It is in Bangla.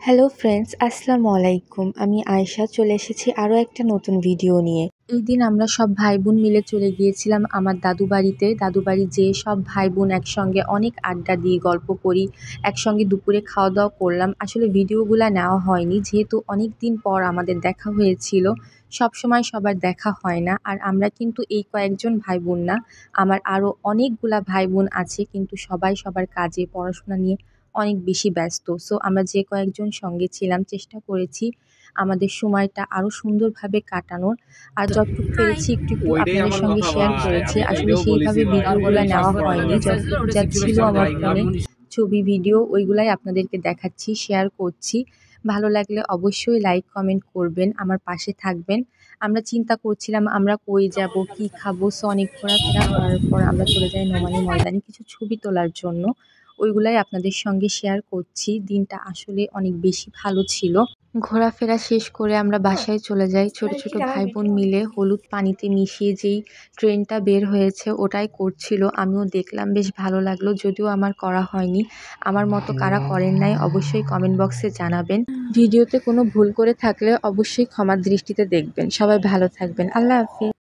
হ্যালো ফ্রেন্ডস, আসসালামু আলাইকুম। আমি আয়েশা চলে এসেছি আরও একটা নতুন ভিডিও নিয়ে। এই দিন আমরা সব ভাই বোন মিলে চলে গিয়েছিলাম আমার দাদু বাড়িতে। দাদু বাড়ি যেয়ে সব ভাই বোন একসঙ্গে অনেক আড্ডা দিই, গল্প করি, একসঙ্গে দুপুরে খাওয়া দাওয়া করলাম। আসলে ভিডিওগুলো নেওয়া হয়নি যেহেতু অনেক দিন পর আমাদের দেখা হয়েছিল। সব সময় সবার দেখা হয় না। আর আমরা কিন্তু এই কয়েকজন ভাই বোন না, আমার আরও অনেকগুলা ভাই বোন আছে, কিন্তু সবাই সবার কাজে পড়াশোনা নিয়ে অনেক বেশি ব্যস্ত। সো আমরা যে কয়েকজন সঙ্গে ছিলাম চেষ্টা করেছি আমাদের সময়টা আরও সুন্দরভাবে কাটানোর। আর যতটুকু পেরেছি একটু একটু ওইটাই আপনাদের আমার সঙ্গে কথা শেয়ার ভাই। করেছি। আমি আসলে ওইটাও বলেছি সেইভাবে ভাই। ভিডিওগুলা নেওয়া হয়নি, তারপরে যতটুকু যা ছিল আমার ফোনে ছবি ভিডিও ওইগুলাই আপনাদেরকে দেখাচ্ছি, শেয়ার করছি। ভালো লাগলে অবশ্যই লাইক কমেন্ট করবেন, আমার পাশে থাকবেন। আমরা চিন্তা করছিলাম আমরা কই যাব, কি খাবো। সো অনেক ঘোরাফেরা করার পর আমরা চলে যাই নোমানী ময়দানে কিছু ছবি তোলার জন্য। ওইগুলাই আপনাদের সঙ্গে শেয়ার করছি। দিনটা আসলে অনেক বেশি ভালো ছিল। ঘোরাফেরা শেষ করে আমরা বাসায় চলে যাই। ছোট ছোট ভাই বোন মিলে হলুদ পানিতে মিশিয়ে যেই ট্রেনটা বের হয়েছে ওটাই করছিল। আমিও দেখলাম, বেশ ভালো লাগলো। যদিও আমার করা হয়নি। আমার মতো কারা করেন নাই অবশ্যই কমেন্ট বক্সে জানাবেন। ভিডিওতে কোনো ভুল করে থাকলে অবশ্যই ক্ষমার দৃষ্টিতে দেখবেন। সবাই ভালো থাকবেন। আল্লাহ হাফেজ।